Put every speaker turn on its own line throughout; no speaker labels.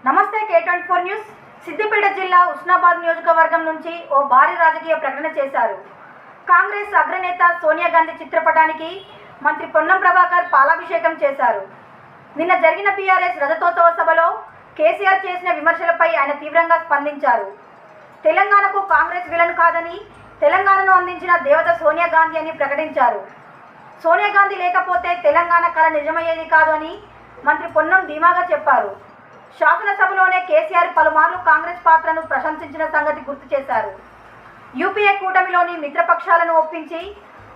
నమస్తే K24 news. Siddipet జిల్లా ఉస్నాబాద్ నియోజకవర్గం నుంచి ఓ భారీ రాజకీయ ప్రకటన చేశారు. కాంగ్రెస్ అగ్రనేత సోనియా గాంధీ చిత్రపటానికి మంత్రి పొన్నం ప్రభాకర్ పాలాభిషేకం చేశారు. నిన్న జరిగిన బీఆర్ఎస్ రజతోత్సవ సభలో కేసీఆర్ చేసిన విమర్శలపై ఆయన తీవ్రంగా స్పందించారు. తెలంగాణకు కాంగ్రెస్ విలన్ కాదని, తెలంగాణను అందించిన దేవత సోనియా గాంధీ అని ప్రకటించారు. సోనియా గాంధీ లేకపోతే తెలంగాణ కళ నిజమయ్యేది కాదు అని మంత్రి పొన్నం ధీమాగా చెప్పారు. శాసనసభలోనే కేసీఆర్ పలుమార్లు కాంగ్రెస్ పాత్రను ప్రశంసించిన సంగతి గుర్తు చేశారు. యూపీఏ కూటమిలోని మిత్రపక్షాలను ఒప్పించి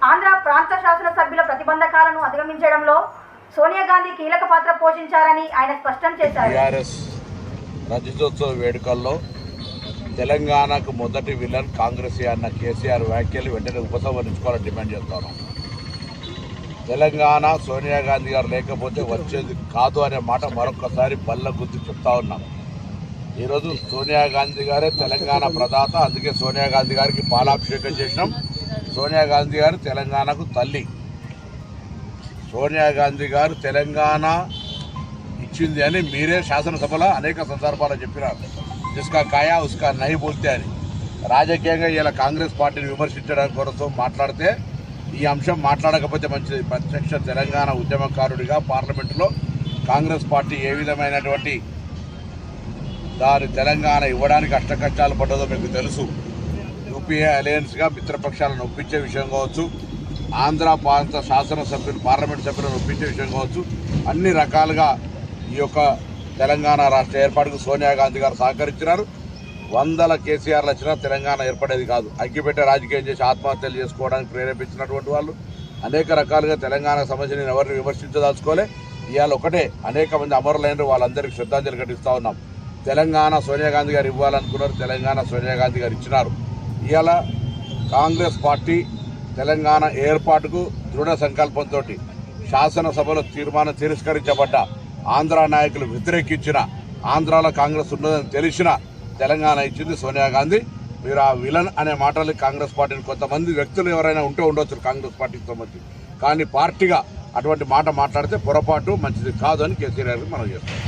ఆంధ్ర ప్రాంత శాసనసభ్యుల ప్రతిబంధకాలను అధిగమించడంలో సోనియా గాంధీ కీలక పాత్ర పోషించారని ఆయన స్పష్టం చేశారు.
బీఆర్ఎస్ రజతోత్సవ వేడుకల్లో తెలంగాణకు మొదటి విలన్ కాంగ్రెస్ అన్న కేసీఆర్ వ్యాఖ్యలు వెంటనే ఉపసంహరించుకోవాలని డిమాండ్ చేస్తాను. తెలంగాణ సోనియా గాంధీ గారు లేకపోతే వచ్చేది కాదు అనే మాట మరొకసారి బల్ల గుర్తు చెప్తా ఉన్నాం. ఈరోజు సోనియా గాంధీ గారే తెలంగాణ ప్రదాత, అందుకే సోనియా గాంధీ గారికి పాలాభిషేకం చేసినాం. సోనియా గాంధీ గారు తెలంగాణకు తల్లి. సోనియా గాంధీ గారు తెలంగాణ ఇచ్చింది అని మీరే శాసనసభలో అనేక సందర్భాలు చెప్పినారు. జిస్కా కాయా ఉస్కా నహీ బోల్తే అని. రాజకీయంగా ఇలా కాంగ్రెస్ పార్టీని విమర్శించడానికి కొరకు మాట్లాడితే ఈ అంశం మాట్లాడకపోతే మంచిది. ప్రత్యక్ష తెలంగాణ ఉద్యమకారుడిగా పార్లమెంటులో కాంగ్రెస్ పార్టీ ఏ విధమైనటువంటి దాని తెలంగాణ ఇవ్వడానికి అష్టకష్టాలు పడ్డదో మీకు తెలుసు. యూపీఏ అలయన్స్గా మిత్రపక్షాలను ఒప్పించే విషయం కావచ్చు, ఆంధ్ర ప్రాంత శాసనసభ్యులు పార్లమెంట్ సభ్యులను ఒప్పించే విషయం కావచ్చు, అన్ని రకాలుగా ఈ యొక్క తెలంగాణ రాష్ట్ర ఏర్పాటుకు సోనియా గాంధీ గారు సహకరించినారు. వందల కేసీఆర్లు వచ్చినా తెలంగాణ ఏర్పడేది కాదు. అగ్గిపెట్టే రాజకీయం చేసి ఆత్మహత్యలు చేసుకోవడానికి ప్రేరేపించినటువంటి వాళ్ళు అనేక రకాలుగా తెలంగాణ సమస్యని ఎవరిని విమర్శించదలుచుకోలే. ఇవాళ ఒకటే అనేక మంది అమరులైనరు, వాళ్ళందరికీ శ్రద్ధాంజలి ఘటిస్తూ ఉన్నాం. తెలంగాణ సోనియా గాంధీ గారు ఇవ్వాలనుకున్నారు, తెలంగాణ సోనియా గాంధీ గారు ఇచ్చినారు. ఇవాళ కాంగ్రెస్ పార్టీ తెలంగాణ ఏర్పాటుకు దృఢ సంకల్పంతో శాసనసభలో తీర్మానం తిరస్కరించబడ్డ, ఆంధ్ర నాయకులు వ్యతిరేకించిన, ఆంధ్రాలో కాంగ్రెస్ ఉన్నదని తెలిసిన తెలంగాణ ఇచ్చింది సోనియా గాంధీ. మీరు ఆ విలన్ అనే మాటలు కాంగ్రెస్ పార్టీని కొంతమంది వ్యక్తులు ఎవరైనా ఉంటే ఉండొచ్చు కాంగ్రెస్ పార్టీకి సంబంధించి, కానీ పార్టీగా అటువంటి మాట మాట్లాడితే పొరపాటు మంచిది కాదు అని కేసీఆర్ గారికి మనం చేస్తాం.